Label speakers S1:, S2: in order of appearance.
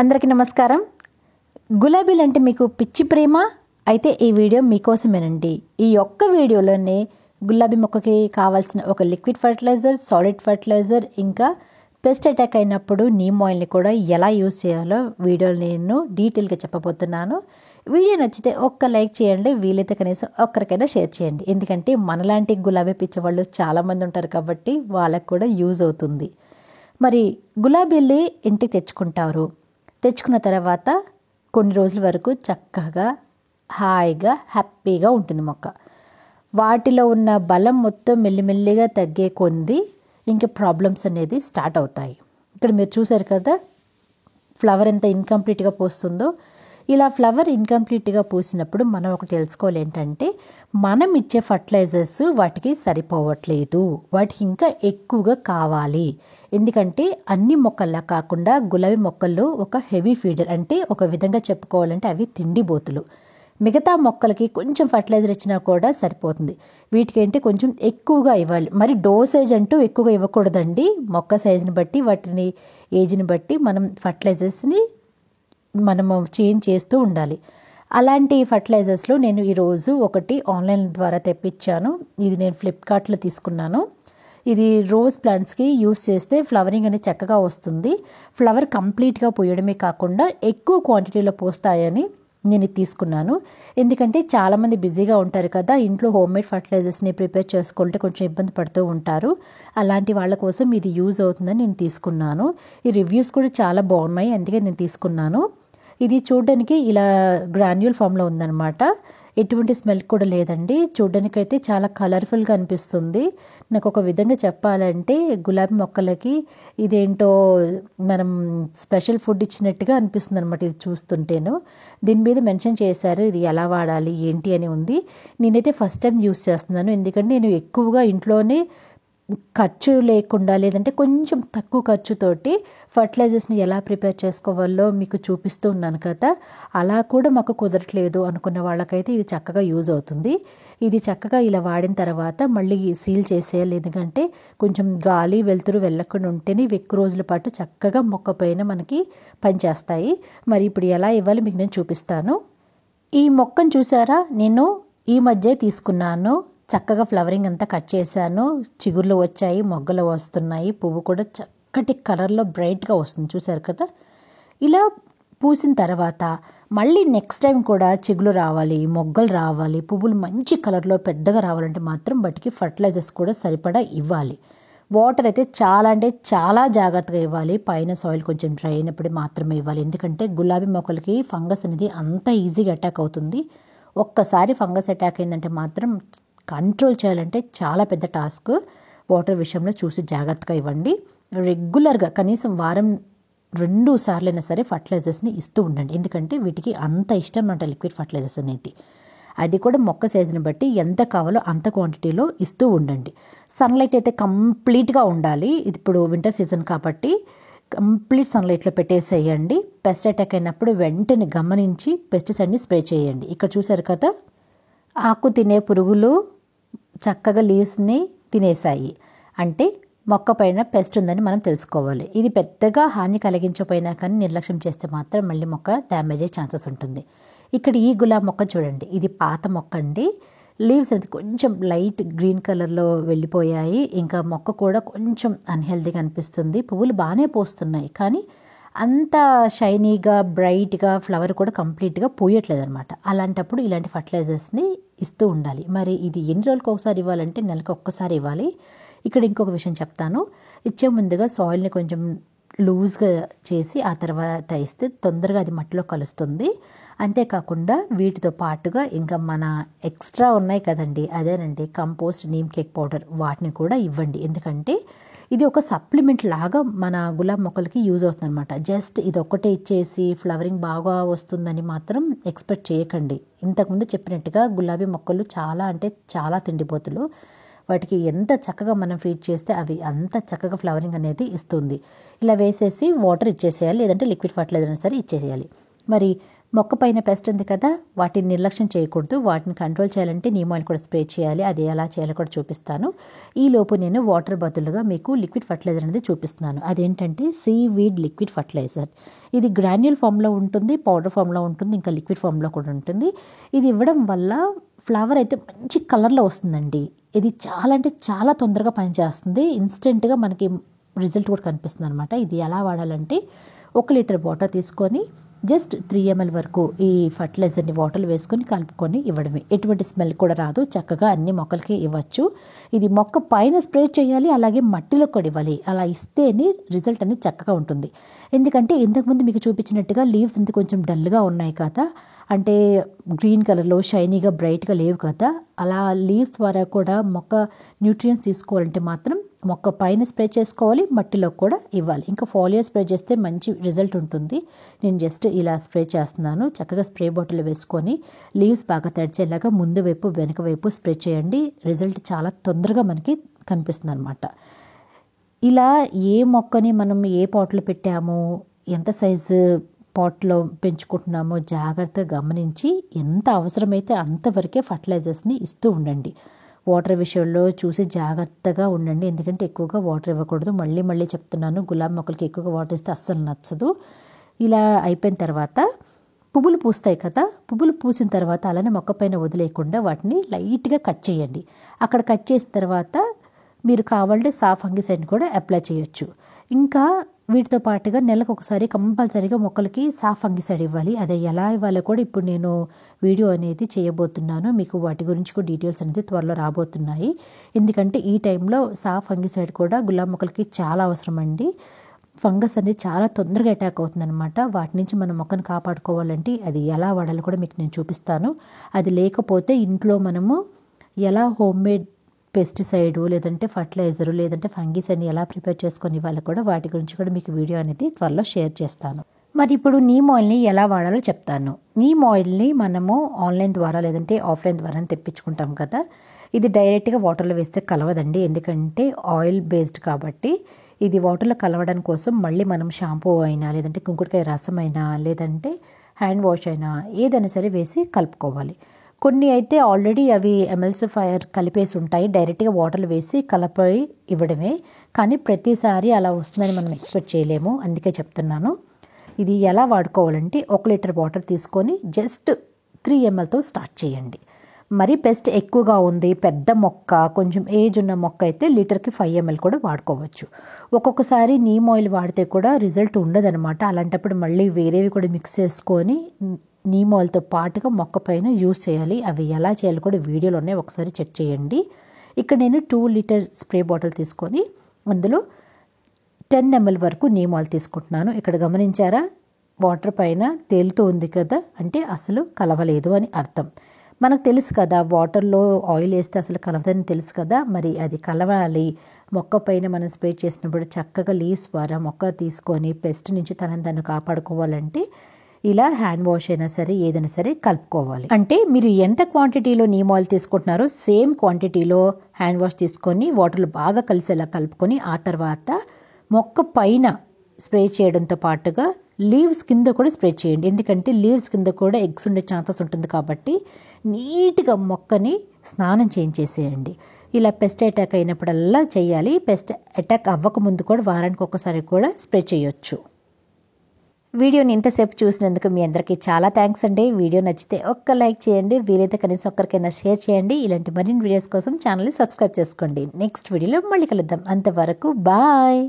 S1: అందరికీ నమస్కారం. గులాబీలు అంటే మీకు పిచ్చి ప్రేమ అయితే ఈ వీడియో మీకోసమేనండి. ఈ ఒక్క వీడియోలోనే గులాబీ మొక్కకి కావాల్సిన ఒక లిక్విడ్ ఫర్టిలైజర్, సాలిడ్ ఫర్టిలైజర్, ఇంకా పెస్ట్ అటాక్ అయినప్పుడు నీమ్ ఆయిల్ని కూడా ఎలా యూజ్ చేయాలో వీడియోలో నేను డీటెయిల్గా చెప్పబోతున్నాను. వీడియో నచ్చితే ఒక్క లైక్ చేయండి, వీలైతే కనీసం ఒక్కరికైనా షేర్ చేయండి. ఎందుకంటే మనలాంటి గులాబీ పిచ్చవాళ్ళు చాలామంది ఉంటారు కాబట్టి వాళ్ళకు కూడా యూజ్ అవుతుంది. మరి గులాబీల్ని ఇంటికి తెచ్చుకున్న తర్వాత కొన్ని రోజుల వరకు చక్కగా హాయిగా హ్యాపీగా ఉంటుంది మొక్క. వాటిలో ఉన్న బలం మొత్తం మెల్లిమెల్లిగా తగ్గే కొంది ఇంకా ప్రాబ్లమ్స్ అనేది స్టార్ట్ అవుతాయి. ఇక్కడ మీరు చూసారు కదా, ఫ్లవర్ ఎంత ఇన్కంప్లీట్గా పూస్తుందో. ఇలా ఫ్లవర్ ఇన్కంప్లీట్గా పూసినప్పుడు మనం ఒకటి తెలుసుకోవాలి, ఏంటంటే మనం ఇచ్చే ఫర్టిలైజర్స్ వాటికి సరిపోవట్లేదు, వాటికి ఇంకా ఎక్కువగా కావాలి. ఎందుకంటే అన్ని మొక్కల్లా కాకుండా గులాబీ మొక్కల్లో ఒక హెవీ ఫీడర్, అంటే ఒక విధంగా చెప్పుకోవాలంటే అవి తిండిబోతులు. మిగతా మొక్కలకి కొంచెం ఫర్టిలైజర్ ఇచ్చినా కూడా సరిపోతుంది, వీటికి ఏంటి కొంచెం ఎక్కువగా ఇవ్వాలి. మరి డోసేజ్ అంటూ ఎక్కువగా ఇవ్వకూడదండి. మొక్క సైజుని బట్టి, వాటిని ఏజ్ని బట్టి మనం ఫర్టిలైజర్స్ని మనము చేంజ్ చేస్తూ ఉండాలి. అలాంటి ఫర్టిలైజర్స్లో నేను ఈరోజు ఒకటి ఆన్లైన్ ద్వారా తెప్పించాను. ఇది నేను ఫ్లిప్కార్ట్లో తీసుకున్నాను. ఇది రోజ్ ప్లాంట్స్కి యూస్ చేస్తే ఫ్లవరింగ్ అనేది చక్కగా వస్తుంది. ఫ్లవర్ కంప్లీట్గా పూయడమే కాకుండా ఎక్కువ క్వాంటిటీలో పోస్తాయని నేను ఇది తీసుకున్నాను. ఎందుకంటే చాలామంది బిజీగా ఉంటారు కదా, ఇంట్లో హోమ్మేడ్ ఫర్టిలైజర్స్ని ప్రిపేర్ చేసుకుంటే కొంచెం ఇబ్బంది పడుతూ ఉంటారు. అలాంటి వాళ్ళ కోసం ఇది యూజ్ అవుతుందని నేను తీసుకున్నాను. ఈ రివ్యూస్ కూడా చాలా బాగున్నాయి, అందుకే నేను తీసుకున్నాను. ఇది చూడడానికి ఇలా గ్రాన్యూల్ ఫామ్లో ఉందన్నమాట. ఎటువంటి స్మెల్ కూడా లేదండి. చూడడానికి అయితే చాలా కలర్ఫుల్గా అనిపిస్తుంది. నాకు ఒక విధంగా చెప్పాలంటే గులాబీ మొక్కలకి ఇదేంటో మనం స్పెషల్ ఫుడ్ ఇచ్చినట్టుగా అనిపిస్తుంది అనమాట ఇది చూస్తుంటేను. దీని మీద మెన్షన్ చేశారు ఇది ఎలా వాడాలి ఏంటి అని ఉంది. నేనైతే ఫస్ట్ టైం యూస్ చేస్తున్నాను, ఎందుకంటే నేను ఎక్కువగా ఇంట్లోనే ఖర్చు లేకుండా, లేదంటే కొంచెం తక్కువ ఖర్చుతోటి ఫర్టిలైజర్స్ని ఎలా ప్రిపేర్ చేసుకోవాలో మీకు చూపిస్తూ ఉన్నాను కదా. అలా కూడా మాకు కుదరట్లేదు అనుకున్న వాళ్ళకైతే ఇది చక్కగా యూజ్ అవుతుంది. ఇది చక్కగా ఇలా వాడిన తర్వాత మళ్ళీ సీల్ చేసేయాలి, ఎందుకంటే కొంచెం గాలి వెలుతురు వెళ్ళకుండా ఉంటేనే ఎక్కువ రోజుల పాటు చక్కగా మొక్క పైన మనకి పనిచేస్తాయి. మరి ఇప్పుడు ఎలా ఇవ్వాలి మీకు నేను చూపిస్తాను. ఈ మొక్కను చూసారా, నేను ఈ మధ్య తీసుకున్నాను. చక్కగా ఫ్లవరింగ్ అంతా కట్ చేశాను, చిగుర్లు వచ్చాయి, మొగ్గలు వస్తున్నాయి, పువ్వు కూడా చక్కటి కలర్లో బ్రైట్గా వస్తుంది. చూసారు కదా, ఇలా పూసిన తర్వాత మళ్ళీ నెక్స్ట్ టైం కూడా చిగులు రావాలి, మొగ్గలు రావాలి, పువ్వులు మంచి కలర్లో పెద్దగా రావాలంటే మాత్రం వాటికి ఫర్టిలైజర్స్ కూడా సరిపడా ఇవ్వాలి. వాటర్ అయితే చాలా జాగ్రత్తగా ఇవ్వాలి. పైన సాయిల్ కొంచెం డ్రై అయినప్పుడు మాత్రమే ఇవ్వాలి, ఎందుకంటే గులాబీ మొక్కలకి ఫంగస్ అనేది అంత ఈజీగా అటాక్ అవుతుంది. ఒక్కసారి ఫంగస్ అటాక్ అయిందంటే మాత్రం కంట్రోల్ చేయాలంటే చాలా పెద్ద టాస్క్. వాటర్ విషయంలో చూసి జాగ్రత్తగా ఇవ్వండి. రెగ్యులర్గా కనీసం వారం 2 సార్లైనా సరే ఫర్టిలైజర్స్ని ఇస్తూ ఉండండి, ఎందుకంటే వీటికి అంత ఇష్టం అన్నమాట లిక్విడ్ ఫర్టిలైజర్స్ అనేది. అది కూడా మొక్క సైజుని బట్టి ఎంత కావాలో అంత క్వాంటిటీలో ఇస్తూ ఉండండి. సన్లైట్ అయితే కంప్లీట్గా ఉండాలి. ఇది ఇప్పుడు వింటర్ సీజన్ కాబట్టి కంప్లీట్ సన్లైట్లో పెట్టేసేయండి. పెస్ట్ అటాక్ అయినప్పుడు వెంటనే గమనించి పెస్టిసైడ్ని స్ప్రే చేయండి. ఇక్కడ చూసారు కదా, ఆకు తినే పురుగులు చక్కగా లీవ్స్ని తినేసాయి, అంటే మొక్క పైన పెస్ట్ ఉందని మనం తెలుసుకోవాలి. ఇది పెద్దగా హాని కలిగించకపోయినా కానీ నిర్లక్ష్యం చేస్తే మాత్రం మళ్ళీ మొక్క డ్యామేజ్ అయ్యే ఛాన్సెస్ ఉంటుంది. ఇక్కడ ఈ గులాబీ మొక్క చూడండి, ఇది పాత మొక్క అండి. లీవ్స్ అనేది కొంచెం లైట్ గ్రీన్ కలర్లో వెళ్ళిపోయాయి. ఇంకా మొక్క కూడా కొంచెం అన్హెల్తీగా అనిపిస్తుంది. పువ్వులు బాగానే పోస్తున్నాయి, కానీ అంత షైనీగా బ్రైట్గా ఫ్లవర్ కూడా కంప్లీట్గా పూయట్లేదు అనమాట. అలాంటప్పుడు ఇలాంటి ఫర్టిలైజర్స్ని ఇస్తూ ఉండాలి. మరి ఇది ఎన్ని రోజులకు ఒకసారి ఇవ్వాలంటే నెలకు ఒక్కసారి ఇవ్వాలి. ఇక్కడ ఇంకొక విషయం చెప్తాను. ఇచ్చే ముందుగా సాయిల్ని కొంచెం లూజ్గా చేసి ఆ తర్వాత ఇస్తే తొందరగా అది మట్టిలో కలుస్తుంది. అంతేకాకుండా వీటితో పాటుగా ఇంకా మన ఎక్స్ట్రా ఉన్నాయి కదండి, అదేనండి కంపోస్ట్, నీమ్ కేక్ పౌడర్, వాటిని కూడా ఇవ్వండి. ఎందుకంటే ఇది ఒక సప్లిమెంట్ లాగా మన గులాబీ మొక్కలకి యూజ్ అవుతుంది అనమాట. జస్ట్ ఇది ఒక్కటే ఇచ్చేసి ఫ్లవరింగ్ బాగా వస్తుందని మాత్రం ఎక్స్పెక్ట్ చేయకండి. ఇంతకుముందు చెప్పినట్టుగా గులాబీ మొక్కలు చాలా తిండిపోతులు. వాటికి ఎంత చక్కగా మనం ఫీడ్ చేస్తే అవి అంత చక్కగా ఫ్లవరింగ్ అనేది ఇస్తుంది. ఇలా వేసేసి వాటర్ ఇచ్చేసేయాలి, లేదంటే లిక్విడ్ ఫర్టిలైజర్ అయినా సరే ఇచ్చేసేయాలి. మరి మొక్క పైన పెస్ట్ ఉంది కదా, వాటిని నిర్లక్ష్యం చేయకూడదు. వాటిని కంట్రోల్ చేయాలంటే నీమ్ ఆయిల్ కూడా స్ప్రే చేయాలి. అది ఎలా చేయాలో కూడా చూపిస్తాను. ఈలోపు నేను వాటర్ బదులుగా మీకు లిక్విడ్ ఫర్టిలైజర్ అనేది చూపిస్తున్నాను. అదేంటంటే సీవీడ్ లిక్విడ్ ఫర్టిలైజర్. ఇది గ్రాన్యూల్ ఫామ్లో ఉంటుంది, పౌడర్ ఫామ్లో ఉంటుంది, ఇంకా లిక్విడ్ ఫామ్లో కూడా ఉంటుంది. ఇది ఇవ్వడం వల్ల ఫ్లవర్ అయితే మంచి కలర్లో వస్తుందండి. ఇది చాలా అంటే చాలా తొందరగా పనిచేస్తుంది. ఇన్స్టెంట్గా మనకి రిజల్ట్ కూడా కనిపిస్తుంది అనమాట. ఇది ఎలా వాడాలంటే 1 లీటర్ వాటర్ తీసుకొని జస్ట్ 3 ml వరకు ఈ ఫర్టిలైజర్ని వాటర్లో వేసుకొని కలుపుకొని ఇవ్వడమే. ఎటువంటి స్మెల్ కూడా రాదు. చక్కగా అన్ని మొక్కలకి ఇవ్వచ్చు. ఇది మొక్క పైన స్ప్రే చేయాలి, అలాగే మట్టిలో కూడా ఇవ్వాలి. అలా ఇస్తేనే రిజల్ట్ అనేది చక్కగా ఉంటుంది. ఎందుకంటే ఇంతకుముందు మీకు చూపించినట్టుగా లీవ్స్ అనేది కొంచెం డల్గా ఉన్నాయి కదా, అంటే గ్రీన్ కలర్లో షైనీగా బ్రైట్గా లేవు కదా, అలా లీవ్స్ ద్వారా కూడా మొక్క న్యూట్రియంట్స్ తీసుకోవాలంటే మాత్రం మొక్క పైన స్ప్రే చేసుకోవాలి, మట్టిలో కూడా ఇవ్వాలి. ఇంకా ఫోలియర్ స్ప్రే చేస్తే మంచి రిజల్ట్ ఉంటుంది. నేను జస్ట్ ఇలా స్ప్రే చేస్తున్నాను. చక్కగా స్ప్రే బాటిల్ వేసుకొని లీవ్స్ బాగా తడిచేలాగా ముందు వైపు వెనక వైపు స్ప్రే చేయండి. రిజల్ట్ చాలా తొందరగా మనకి కనిపిస్తుంది అనమాట. ఇలా ఏ మొక్కని మనం ఏ పాట్లో పెట్టాము, ఎంత సైజు పాట్లో పెంచుకుంటున్నామో జాగ్రత్తగా గమనించి ఎంత అవసరమైతే అంతవరకే ఫర్టిలైజర్స్ని ఇస్తూ ఉండండి. వాటర్ విషయంలో చూసి జాగ్రత్తగా ఉండండి. ఎందుకంటే ఎక్కువగా వాటర్ ఇవ్వకూడదు. మళ్ళీ చెప్తున్నాను, గులాబీ మొక్కలకి ఎక్కువగా వాటర్ ఇస్తే అస్సలు నచ్చదు. ఇలా అయిపోయిన తర్వాత పువ్వులు పూస్తాయి కదా, పువ్వులు పూసిన తర్వాత అలానే మొక్క పైన వదిలేయకుండా వాటిని లైట్గా కట్ చేయండి. అక్కడ కట్ చేసిన తర్వాత మీరు కావాలంటే సాఫ్ ఫంగిసైడ్ని కూడా అప్లై చేయొచ్చు. ఇంకా వీటితో పాటుగా నెలకు ఒకసారి కంపల్సరీగా మొక్కలకి సాఫ్ ఫంగిసైడ్ ఇవ్వాలి. అది ఎలా ఇవ్వాలో కూడా ఇప్పుడు నేను వీడియో అనేది చేయబోతున్నాను. మీకు వాటి గురించి కూడా డీటెయిల్స్ అనేది త్వరలో రాబోతున్నాయి. ఎందుకంటే ఈ టైంలో సాఫ్ ఫంగిసైడ్ కూడా గులాబీ మొక్కలకి చాలా అవసరం అండి. ఫంగస్ అనేది చాలా తొందరగా అటాక్ అవుతుందన్నమాట. వాటి నుంచి మనం మొక్కను కాపాడుకోవాలంటే అది ఎలా వాడాలో కూడా మీకు నేను చూపిస్తాను. అది లేకపోతే ఇంట్లో మనము ఎలా హోమ్మేడ్ పెస్టిసైడు లేదంటే ఫర్టిలైజరు లేదంటే ఫంగిసైడ్ని ఎలా ప్రిపేర్ చేసుకొని ఇవ్వాలి కూడా వాటి గురించి కూడా మీకు వీడియో అనేది త్వరలో షేర్ చేస్తాను. మరి ఇప్పుడు నీమ్ ఆయిల్ని ఎలా వాడాలో చెప్తాను. నీమ్ ఆయిల్ని మనము ఆన్లైన్ ద్వారా లేదంటే ఆఫ్లైన్ ద్వారా తెప్పించుకుంటాం కదా, ఇది డైరెక్ట్గా వాటర్లో వేస్తే కలవదండి. ఎందుకంటే ఆయిల్ బేస్డ్ కాబట్టి ఇది వాటర్లో కలవడం కోసం మళ్ళీ మనం షాంపూ అయినా లేదంటే కుంకుడుకాయ రసం అయినా లేదంటే హ్యాండ్ వాష్ అయినా ఏదైనా సరే వేసి కలుపుకోవాలి. కొన్ని అయితే ఆల్రెడీ అవి ఎమల్సిఫైయర్ కలిపేసి ఉంటాయి, డైరెక్ట్గా వాటర్లు వేసి కలిపి ఇవ్వడమే. కానీ ప్రతిసారి అలా వస్తుందని మనం ఎక్స్పెక్ట్ చేయలేము. అందుకే చెప్తున్నాను. ఇది ఎలా వాడుకోవాలంటే 1 లీటర్ వాటర్ తీసుకొని జస్ట్ 3 mlతో స్టార్ట్ చేయండి. మరి పెస్ట్ ఎక్కువగా ఉంది, పెద్ద మొక్క, కొంచెం ఏజ్ ఉన్న మొక్క అయితే లీటర్కి 5 ml కూడా వాడుకోవచ్చు. ఒక్కొక్కసారి నీమ్ ఆయిల్ వాడితే కూడా రిజల్ట్ ఉండదన్నమాట. అలాంటప్పుడు మళ్ళీ వేరేవి కూడా మిక్స్ చేసుకొని నీమ్ ఆయిల్తో పాటుగా మొక్క పైన యూజ్ చేయాలి. అవి ఎలా చేయాలో కూడా వీడియోలోనే ఒకసారి చెక్ చేయండి. ఇక్కడ నేను 2 లీటర్ స్ప్రే బాటిల్ తీసుకొని అందులో 10 ml వరకు నీమ్ ఆయిల్ తీసుకుంటున్నాను. ఇక్కడ గమనించారా, వాటర్ పైన తేలుతూ ఉంది కదా, అంటే అసలు కలవలేదు అని అర్థం. మనకు తెలుసు కదా, వాటర్లో ఆయిల్ వేస్తే అసలు కలవదని తెలుసు కదా, మరి అది కలవాలి. మొక్క పైన మనం స్ప్రే చేసినప్పుడు చక్కగా లీవ్స్ ద్వారా మొక్క తీసుకొని పెస్ట్ నుంచి తనను కాపాడుకోవాలంటే ఇలా హ్యాండ్ వాష్ అయినా సరే ఏదైనా సరే కలుపుకోవాలి. అంటే మీరు ఎంత క్వాంటిటీలో నీమ్ ఆయిల్ తీసుకుంటున్నారో సేమ్ క్వాంటిటీలో హ్యాండ్ వాష్ తీసుకొని వాటర్లో బాగా కలిసేలా కలుపుకొని ఆ తర్వాత మొక్క పైన స్ప్రే చేయడంతో పాటుగా లీవ్స్ కింద కూడా స్ప్రే చేయండి. ఎందుకంటే లీవ్స్ కింద కూడా ఎగ్స్ ఉండే ఛాన్సెస్ ఉంటుంది కాబట్టి నీట్గా మొక్కని స్నానం చేయించేసేయండి. ఇలా పెస్ట్ అటాక్ అయినప్పుడల్లా చేయాలి. పెస్ట్ అటాక్ అవ్వకముందు కూడా వారానికి ఒక్కసారి కూడా స్ప్రే చేయొచ్చు. వీడియోని ఇంతసేపు చూసినందుకు మీ అందరికీ చాలా థ్యాంక్స్ అండి. వీడియో నచ్చితే ఒక్క లైక్ చేయండి, వీలైతే కనీసం ఒక్కరికైనా షేర్ చేయండి. ఇలాంటి మరిన్ని వీడియోస్ కోసం ఛానల్ని సబ్స్క్రైబ్ చేసుకోండి. నెక్స్ట్ వీడియోలో మళ్ళీ కలుద్దాం. అంతవరకు బాయ్.